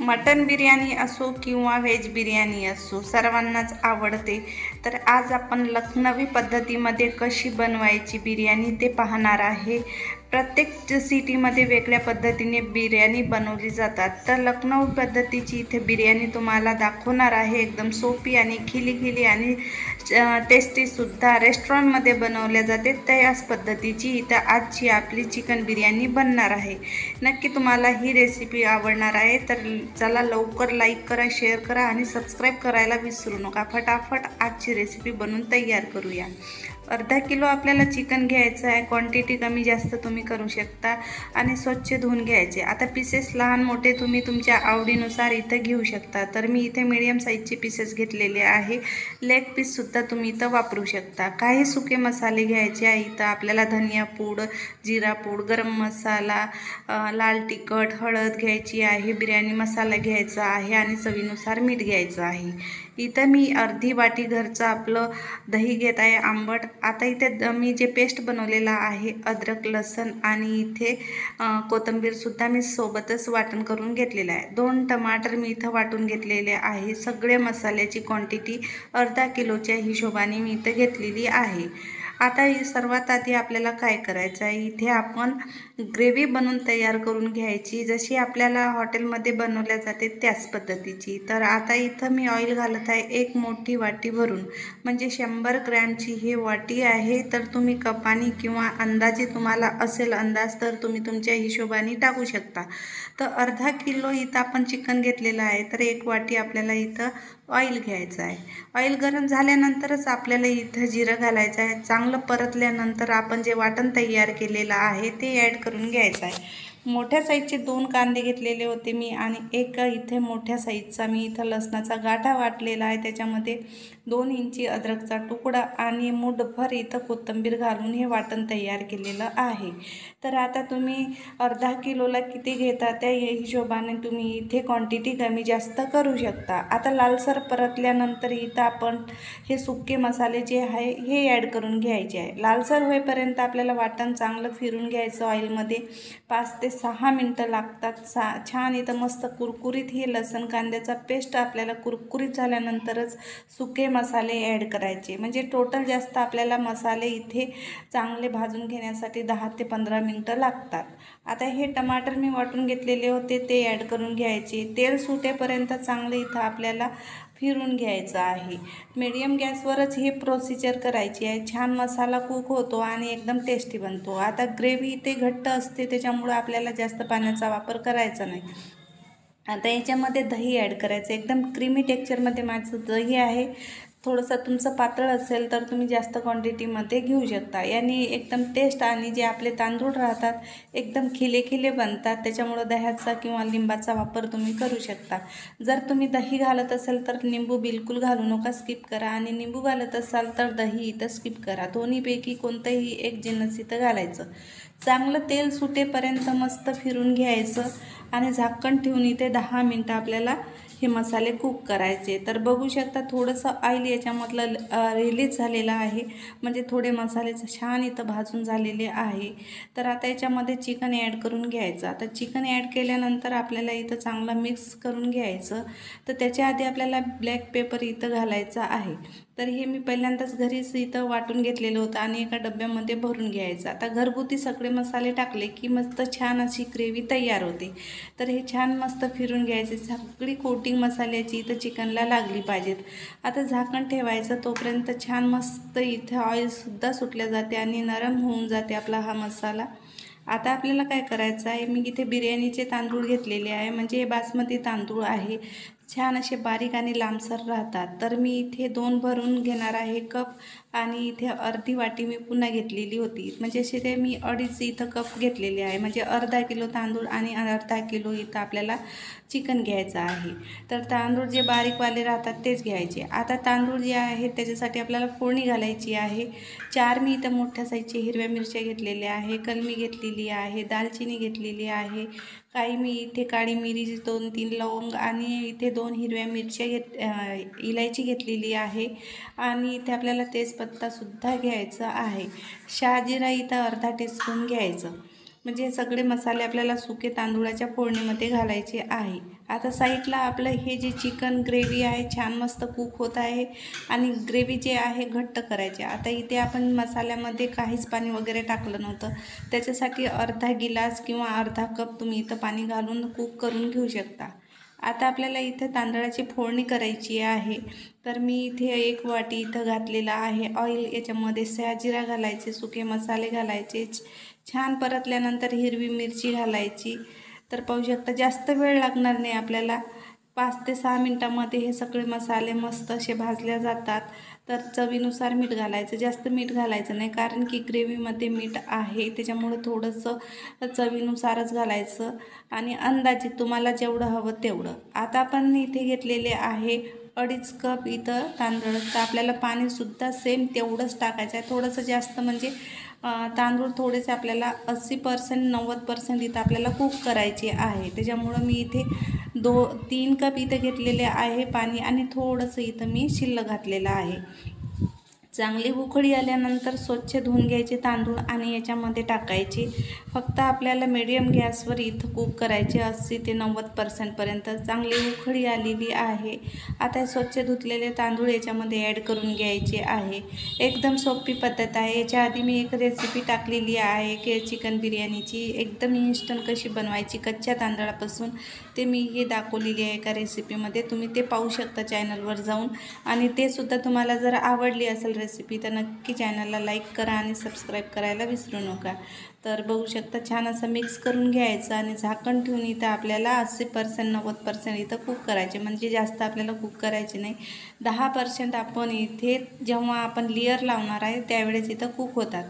Mutton biryani असो किंवा veg biryani असो सर्वांनाच आवडते। तर आज आपण लखनवी पद्धतीमध्ये कशी बनवायची बिर्याणी ते पाहणार आहे। प्रत्येक सिटीमध्ये वेगळ्या पद्धतीने बिर्याणी बनवली जातात, तर लखनऊ पद्धतीची इथे बिर्याणी तुम्हाला दाखवणार आहे। एकदम सोपी आणि खिली आणि टेस्टीसुद्धा रेस्टॉरंटमध्ये बनवल्या जाते त्याच पद्धतीची इथं आजची आपली चिकन बिर्याणी बनणार आहे। नक्की तुम्हाला ही रेसिपी आवडणार आहे, तर चला लवकर लाईक करा, शेअर करा आणि सबस्क्राईब करायला विसरू नका। फटाफट आजची रेसिपी बनवून तयार करूया। अर्धा किलो आपल्याला चिकन घ्यायचं आहे। क्वांटिटी कमी जास्त तुम्ही करू शकता आणि स्वच्छ धुवून घ्यायचे। आता पीसेस लहान मोठे तुम्ही तुमच्या आवडीनुसार इथं घेऊ शकता। तर मी इथे मीडियम साईजचे पीसेस घेतलेले आहे। लेग पीससुद्धा तुम्ही इथं वापरू शकता। काही सुके मसाले घ्यायचे आहे। इथं आपल्याला धनिया पूड, जिरा पूड, गरम मसाला, लाल तिखट, हळद घ्यायची आहे, बिर्याणी मसाला घ्यायचा आहे आणि चवीनुसार मीठ घ्यायचं आहे। इथं मी अर्धी वाटी घरचं आपलं दही घेत आहे आंबट। आता इथे मी जे पेस्ट बनवलेला आहे अद्रक लसण आणि इथे कोथिंबीरसुद्धा मी सोबतच वाटण करून घेतलेलं आहे। 2 टमाटर मी इथं वाटून घेतलेले आहे। सगळे मसाल्याची क्वांटिटी अर्धा किलोच्या हिशोबाने मी इथं घेतलेली आहे। आता सर्वात आधी आपल्याला काय करायचं आहे, इथे आपण ग्रेव्ही बनवून तयार करून घ्यायची, जशी आपल्याला हॉटेलमध्ये बनवल्या जाते त्याच पद्धतीची। तर आता इथं मी ऑइल घालत आहे 1 मोठी वाटी भरून, म्हणजे 100 ग्रॅमची ही वाटी आहे। तर तुम्ही कपानी किंवा अंदाजे तुम्हाला असेल अंदाज तर तुम्ही तुमच्या हिशोबाने टाकू शकता। तर अर्धा किलो इथं आपण चिकन घेतलेलं आहे, तर 1 वाटी आपल्याला इथं ऑइल घ्यायचं आहे। ऑइल गरम झाल्यानंतरच आपल्याला इथं जिरं घालायचं आहे। चांगलं परतल्यानंतर आपण जे वाटण तयार केलेलं आहे ते ॲड करून घ्यायचं आहे। मोठ्या साईजचे 2 कांदे घेतलेले होते मी आणि एक इथे मोठ्या साईजचा मी इथं लसणाचा गाठा वाटलेला आहे। त्याच्यामध्ये 2 इंची अद्रकचा तुकडा आणि मूठभर इथं कोथिंबीर घालून हे वाटण तयार केलेलं आहे। तर आता तुम्ही अर्धा किलोला किती घेता त्या हिशोबाने तुम्ही इथे क्वांटिटी कमी जास्त करू शकता। आता लालसर परतल्यानंतर इथं आपण हे सुके मसाले जे आहे हे ॲड करून घ्यायचे आहे। लालसर होईपर्यंत आपल्याला वाटण चांगलं फिरून घ्यायचं ऑइलमध्ये। 5 ते 6 मिनटं लागतात। छान इथं मस्त कुरकुरीत ही लसण कांद्याचा पेस्ट आपल्याला कुरकुरीत झाल्यानंतरच सुके मसाले ॲड करायचे, म्हणजे टोटल जास्त आपल्याला मसाले इथे चांगले भाजून घेण्यासाठी 10 ते 15 मिनटं लागतात। आता हे टमाटर मी वाटून घेतलेले होते ते ॲड करून घ्यायचे। तेल सुटेपर्यंत चांगले इथं आपल्याला फिरून घ्यायचं आहे। मीडियम गॅसवरच ही प्रोसिजर करायची आहे। छान मसाला कुक होतो आणि एकदम टेस्टी बनतो। आता ग्रेव्ही इथे घट्ट असते त्याच्यामुळं आपल्याला जास्त पाण्याचा वापर करायचा नाही। आता याच्यामध्ये दही ॲड करायचं, एकदम क्रीमी टेक्स्चरमध्ये माझं दही आहे। थोडंसं तुमचं पातळ असेल तर तुम्ही जास्त क्वांटिटीमध्ये घेऊ शकता। याने एकदम टेस्ट आणि जे आपले तांदूळ राहतात एकदम खिले बनतात, त्याच्यामुळं दह्याचा किंवा लिंबाचा वापर तुम्ही करू शकता। जर तुम्ही दही घालत असाल तर लिंबू बिलकुल घालू नका, स्किप करा, आणि लिंबू घालत असाल तर दही इथं स्किप करा। दोन्हीपैकी कोणतंही एक जिन्नस इथं घालायचं। चांगलं तेल सुटेपर्यंत मस्त फिरून घ्यायचं आणि झाकण ठेवून इथे 10 मिनटं आपल्याला हे मसाले कुक करायचे। तर बघू शकता थोडंसं ऑइल याच्यामधलं रिलीज झालेलं आहे, म्हणजे थोडे मसाले छान इथं भाजून झालेले आहे। तर आता याच्यामध्ये चिकन ॲड करून घ्यायचं। आता चिकन ॲड केल्यानंतर आपल्याला इथं चांगलं मिक्स करून घ्यायचं। तर त्याच्या आधी आपल्याला ब्लॅक पेपर इथं घालायचं आहे। तर हे मी पहिल्यांदाच घरीच इथं वाटून घेतलेलं होतं आणि एका डब्यामध्ये भरून घ्यायचं। आता घरगुती सगळे मसाले टाकले की मस्त छान अशी ग्रेव्ही तयार होते। तर हे छान मस्त फिरून घ्यायचे, सगळी कोटिंग मसाल्याची इथं चिकनला लागली पाहिजेत। आता झाकण ठेवायचं, तोपर्यंत छान मस्त इथे ऑइलसुद्धा सुटल्या जाते आणि नरम होऊन जाते आपला हा मसाला। आता आपल्याला काय करायचं आहे, मी इथे बिर्याणीचे तांदूळ घेतलेले आहे, म्हणजे हे बासमती तांदूळ आहे। छान असे बारीक आणि लांबसर राहतात। तर मी इथे 2 भरून घेणार आहे कप, आणि इथे अर्धी वाटी मी पुन्हा घेतलेली होती, म्हणजे असे ते मी 2.5 इथं कप घेतलेले आहे, म्हणजे अर्धा किलो तांदूळ आणि अर्धा किलो इथं आपल्याला चिकन घ्यायचं आहे। तर तांदूळ जे बारीकवाले राहतात तेच घ्यायचे। आता तांदूळ जे आहे त्याच्यासाठी आपल्याला फोडणी घालायची आहे। 4 मी इथं मोठ्या साईजचे हिरव्या मिरच्या घेतलेल्या आहे, कलमी घेतलेली आहे, दालचिनी घेतलेली आहे, काही मी इथे काळी मिरी, 2-3 लवंग आणि इथे 2 हिरव्या मिरच्या इलायची घेतलेली आहे, आणि इथे आपल्याला तेजपत्तासुद्धा घ्यायचा आहे। शहाजिरा इथं अर्धा टीस्पून घ्यायचं। म्हणजे सगळे मसाले आपल्याला सुके तांदूळाच्या फोडणीमध्ये घालायचे आहे। आता साईडला आपलं हे जे चिकन ग्रेव्ही आहे छान मस्त कुक होत आहे आणि ग्रेव्ही जे आहे घट्ट करायचे। आता इथे आपण मसाल्यामध्ये काहीच पाणी वगैरे टाकलं नव्हतं, त्याच्यासाठी अर्धा गिलास किंवा अर्धा कप तुम्ही इथं पाणी घालून कुक करून घेऊ शकता। आता आपल्याला इथे तांदळाची फोडणी करायची आहे, तर मी इथे 1 वाटी इथं घातलेला आहे ऑइल। याच्यामध्ये शहाजिरा घालायचे, सुके मसाले घालायचे, छान परतल्यानंतर हिरवी मिरची घालायची। तर पाहू शकता जास्त वेळ लागणार नाही आपल्याला, 5 ते 6 मिनटामध्ये हे सगळे मसाले मस्त असे भाजले जातात। तर चवीनुसार मीठ घालायचं, जास्त मीठ घालायचं नाही कारण की ग्रेव्हीमध्ये मीठ आहे, त्याच्यामुळे थोडंसं चवीनुसारच घालायचं आणि अंदाजे तुम्हाला जेवढं हवं तेवढं। आता आपण इथे घेतलेले आहे 2.5 कप इथं तांदूळ, तर आपल्याला पाणीसुद्धा सेम तेवढंच टाकायचं आहे। थोडंसं जास्त म्हणजे तांदूळ थोडेसे आपल्याला 80% 90% इथं आपल्याला कुक करायचे आहे, त्याच्यामुळं मी इथे 3 कप इथं घेतलेले आहे पाणी आणि थोडंसं इथं मी शिल्लक घातलेलं आहे। चांगली उकळी आल्यानंतर स्वच्छ धुवून घ्यायचे तांदूळ आणि याच्यामध्ये टाकायचे। फक्त आपल्याला मीडियम गॅसवर इथं कुक करायचे 80 ते 90% पर्यंत। चांगली उकळी आलेली आहे। आता स्वच्छ धुतलेले तांदूळ याच्यामध्ये ॲड करून घ्यायचे आहे। एकदम सोपी पद्धत आहे। याच्या आधी मी एक रेसिपी टाकलेली आहे की चिकन बिर्याणीची, एकदम इन्स्टंट कशी बनवायची कच्च्या तांदळापासून, ते मी हे दाखवलेली आहे एका रेसिपीमध्ये, तुम्ही ते पाहू शकता चॅनलवर जाऊन। आणि ते सुद्धा तुम्हाला जर आवडली असेल रेसिपी तर नक्की चॅनलला लाईक करा आणि सबस्क्राईब करायला विसरू नका। तर बघू शकता छान असं मिक्स करून घ्यायचं आणि झाकण ठेवून इथं आपल्याला 80% 90% इथं कुक करायचे, म्हणजे जास्त आपल्याला कुक करायचे नाही। 10% आपण इथे जेव्हा आपण लेयर लावणार आहे त्यावेळेस इथं कुक होतात।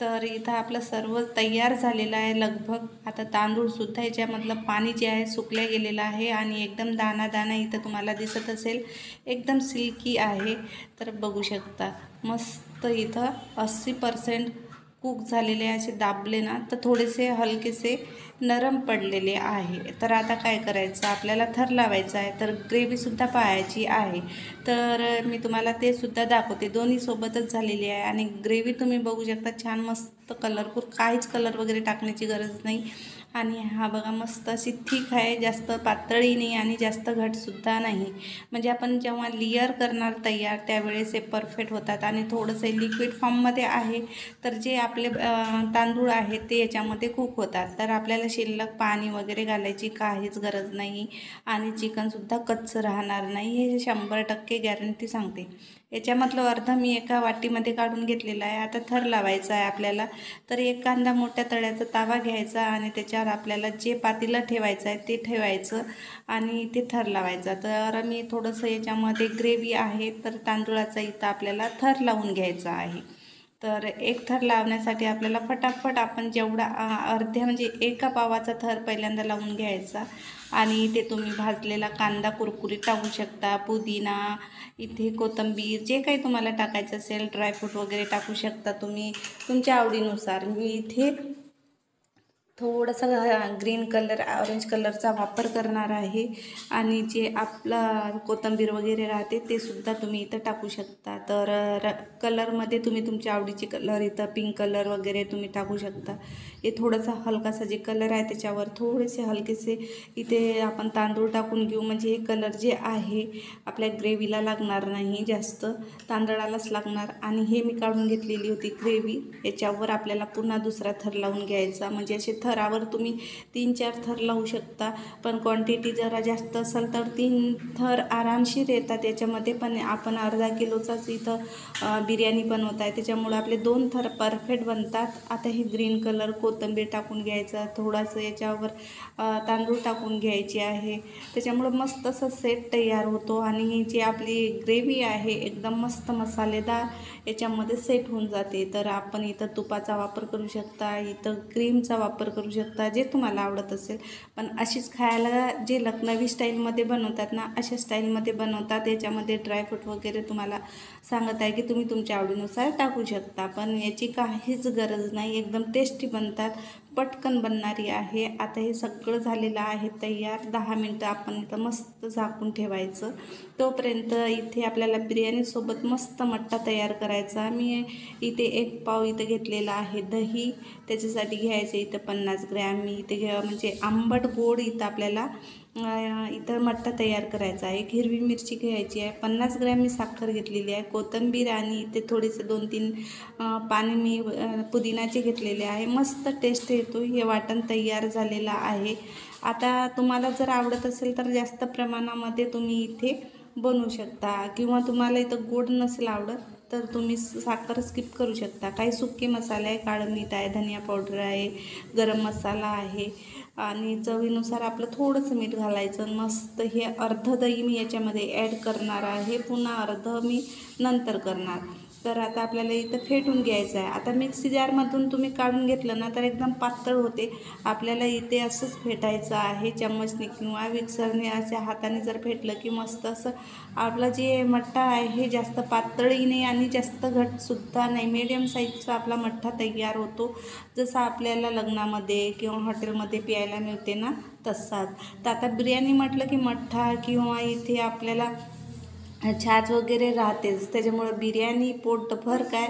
तर इथं आपलं सर्व तयार झालेलं आहे लगभग। आता तांदूळसुद्धा याच्यामधलं पाणी जे आहे सुकल्या गेलेलं आहे आणि एकदम दाणा दाणा इथं तुम्हाला दिसत असेल, एकदम सिल्की आहे। तर बघू शकता मस्त इथं 80% कुक झालेले असे दाबले ना तर थोडेसे हलकेसे नरम पडलेले आहे। तर आता काय करायचं, आपल्याला थर लावायचा आहे, तर ग्रेव्हीसुद्धा पाहायची आहे। तर मी तुम्हाला ते सुद्धा दाखवते, दोन्ही सोबतच झालेली आहे आणि ग्रेव्ही तुम्ही बघू शकता छान मस्त कलरफुल, काहीच कलर वगैरे टाकण्याची गरज नाही। आणि हा बघा मस्त अशी थिक आहे, जास्त पातळी नाही आणि जास्त घटसुद्धा नाही, म्हणजे आपण जेव्हा लेयर करणार तयार त्यावेळेस हे परफेक्ट होतात। आणि थोडंसं लिक्विड फॉर्ममध्ये आहे, तर जे आपले तांदूळ आहेत ते याच्यामध्ये कुक होतात। तर आपल्याला शिल्लक पाणी वगैरे घालायची काहीच गरज नाही आणि चिकनसुद्धा कच्चं राहणार नाही, हे 100% गॅरंटी सांगते। याच्यामधलं अर्ध मी एका वाटीमध्ये काढून घेतलेलं आहे। आता थर लावायचा आहे आपल्याला, तर एखादा मोठ्या तळ्याचा तावा घ्यायचा आणि त्याच्यावर आपल्याला जे पातेलं ठेवायचं आहे ते ठेवायचं आणि ते थर लावायचा। तर मी थोडंसं याच्यामध्ये ग्रेव्ही आहे तर तांदूळाचा इथं आपल्याला थर लावून घ्यायचा आहे। तर एक थर लावण्यासाठी आपल्याला फटाफट आपण जेवढा अर्ध्या म्हणजे एका पावाचा थर पहिल्यांदा लावून घ्यायचा आणि इथे तुम्ही भाजलेला कांदा कुरकुरीत टाकू शकता, पुदिना, इथे कोथिंबीर, जे काही तुम्हाला टाकायचं असेल ड्रायफ्रूट वगैरे टाकू शकता तुम्ही तुमच्या आवडीनुसार। मी इथे थोडासा ग्रीन कलर ऑरेंज कलरचा वापर करणार आहे आणि जे आपला कोथिंबीर वगैरे राहते ते सुद्धा तुम्ही इथं टाकू शकता। तर कलरमध्ये तुम्ही तुमच्या आवडीचे कलर इथं पिंक कलर वगैरे तुम्ही टाकू शकता। हे थोडासा हलकासा जे कलर आहे त्याच्यावर थोडेसे हलकेसे इथे आपण तांदूळ टाकून घेऊ, म्हणजे हे कलर जे आहे आपल्या ग्रेव्हीला लागणार नाही, जास्त तांदळालाच लागणार। आणि हे मी काढून घेतलेली होती ग्रेव्ही, याच्यावर आपल्याला पुन्हा दुसरा थर लावून घ्यायचा, म्हणजे असे थरावर तुम्ही 3-4 थर लावू शकता, पण क्वांटिटी जरा जास्त असेल तर 3 थर आरामशीर येतात याच्यामध्ये। पण आपण अर्धा किलोचाच इथं बिर्याणी बनवत आहे, त्याच्यामुळे आपले 2 थर परफेक्ट बनतात। आता हे ग्रीन कलर कोथिंबीर टाकून घ्यायचा, थोडंसं याच्यावर तांदूळ टाकून घ्यायचे आहे, त्याच्यामुळे मस्त असं सेट तयार होतो आणि जी आपली ग्रेव्ही आहे एकदम मस्त मसालेदार याच्यामध्ये सेट होऊन जाते। तर आपण इथं तुपाचा वापर करू शकता, इथं क्रीमचा वापर करू शकता, जे तुम्हाला आवडत असेल। पण अशीच खायला जे लखनवी स्टाईलमध्ये बनवतात ना अशा स्टाईलमध्ये बनवतात, याच्यामध्ये ड्रायफ्रूट वगैरे तुम्हाला सांगत आहे की तुम्ही तुमच्या आवडीनुसार टाकू शकता, पण याची काहीच गरज नाही, एकदम टेस्टी बनतात। पटकन बनणारी आहे। आता हे सगळं झालेलं आहे तयार। 10 मिनटं आपण इथं मस्त झाकून ठेवायचं। तोपर्यंत इथे आपल्याला बिर्याणीसोबत मस्त मट्टा तयार करायचा। मी इथे 1 पाव इथं घेतलेला आहे दही, त्याच्यासाठी घ्यायचं इथं 50 ग्रॅम। मी इथे म्हणजे आंबट गोड इथं आपल्याला इथं मट्टा तयार करायचा आहे। एक हिरवी मिरची घ्यायची आहे, 50 ग्रॅम मी साखर घेतलेली आहे, कोथिंबीर आणि इथे थोडेसे 2-3 पाने मी पुदिनाचे घेतलेले आहे। मस्त टेस्ट येतो। हे वाटण तयार झालेलं आहे। आता तुम्हाला जर आवडत असेल तर जास्त प्रमाणामध्ये तुम्ही इथे बनवू शकता, किंवा तुम्हाला इथं गोड नसेल आवडत तर तुम्ही साखर स्किप करू शकता। काही सुके मसाले आहे, काळं मीठ आहे, धनिया पावडर आहे, गरम मसाला आहे आणि चवीनुसार आपलं थोडंसं मीठ घालायचं। मस्त हे अर्ध दही मी याच्यामध्ये ॲड करणार आहे, पुन्हा अर्ध मी नंतर करणार। तर आता आपल्याला इथं फेटून घ्यायचं आहे। आता मिक्सी जारमधून तुम्ही काढून घेतलं ना तर एकदम पातळ होते। आपल्याला इथे असंच फेटायचं आहे चम्मचने किंवा मिक्सरने, अशा हाताने जर फेटलं की मस्त असं आपलं जे मट्टा आहे हे जास्त पातळही नाही आणि जास्त घटसुद्धा नाही, मीडियम साईजचा आपला मट्टा तयार होतो। जसं आपल्याला लग्नामध्ये किंवा हॉटेलमध्ये प्यायला मिळते ना तसाच। तर आता बिर्याणी म्हटलं की मट्टा किंवा इथे आपल्याला छाछ वगैरे राहतेच, त्याच्यामुळं बिर्याणी पोटभर काय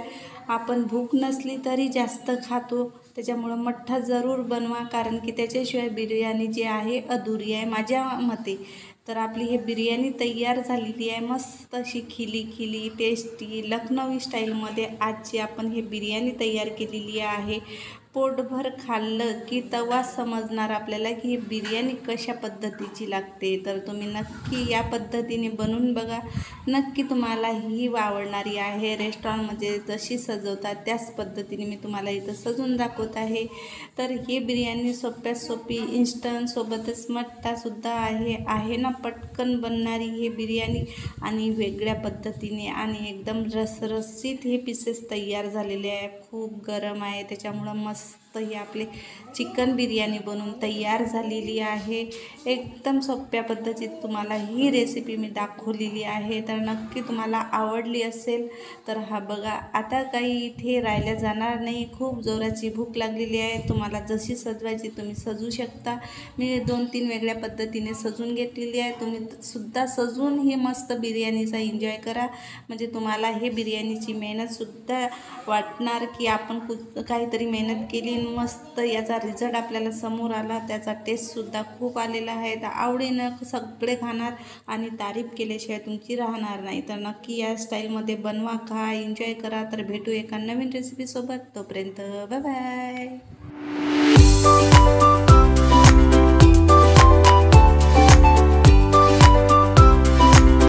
आपण भूक नसली तरी जास्त खातो। त्याच्यामुळं मट्टा जरूर बनवा, कारण की त्याच्याशिवाय बिर्याणी जी आहे अधुरी आहे माझ्या मते। तर आपली ही बिर्याणी तयार झालेली आहे, मस्त अशी खिली टेस्टी लखनवी स्टाईलमध्ये आजची आपण ही बिर्याणी तयार केलेली आहे। पोटभर खाल्लं की तेव्हा समजणार आपल्याला की ही बिर्याणी कशा पद्धतीची लागते। तर तुम्ही नक्की या पद्धतीने बनवून बघा, नक्की तुम्हाला ही आवडणारी आहे। रेस्टॉरंटमध्ये जशी सजवतात त्याच पद्धतीने मी तुम्हाला इथं सजवून दाखवत आहे। तर ही बिर्याणी सोप्यात सोपी, इन्स्टंट, सोबतच मट्टासुद्धा आहे ना पटकन बनणारी ही बिर्याणी, आणि वेगळ्या पद्धतीने आणि एकदम रसरशीत हे पीसेस तयार झालेले आहे। खूप गरम आहे त्याच्यामुळं मस्त ही आपली चिकन बिर्याणी बनवून तयार झालेली आहे। एकदम सोप्या पद्धतीत तुम्हाला ही रेसिपी मी दाखवलेली आहे। तर नक्की तुम्हाला आवडली असेल तर हा बघा। आता काही इथे राहिल्या जाणार नाही, खूप जोराची भूक लागलेली आहे। तुम्हाला जशी सजवायची तुम्ही सजवू शकता। मी 2-3 वेगळ्या पद्धतीने सजवून घेतलेली आहे। तुम्ही सुद्धा सजवून ही मस्त बिर्याणीचा एन्जॉय करा, म्हणजे तुम्हाला हे बिर्याणीची मेहनतसुद्धा वाटणार की आपण काहीतरी मेहनत केली, मस्त याचा रिझल्ट आपल्याला समोर आला। त्याचा टेस्टसुद्धा खूप आलेला आहे। तर आवडीनं सगळे खाणार आणि तारीफ केल्याशिवाय तुमची राहणार नाही। तर नक्की या स्टाईलमध्ये बनवा, खा, एन्जॉय करा। तर भेटू एका नवीन रेसिपीसोबत, तोपर्यंत बाय बाय।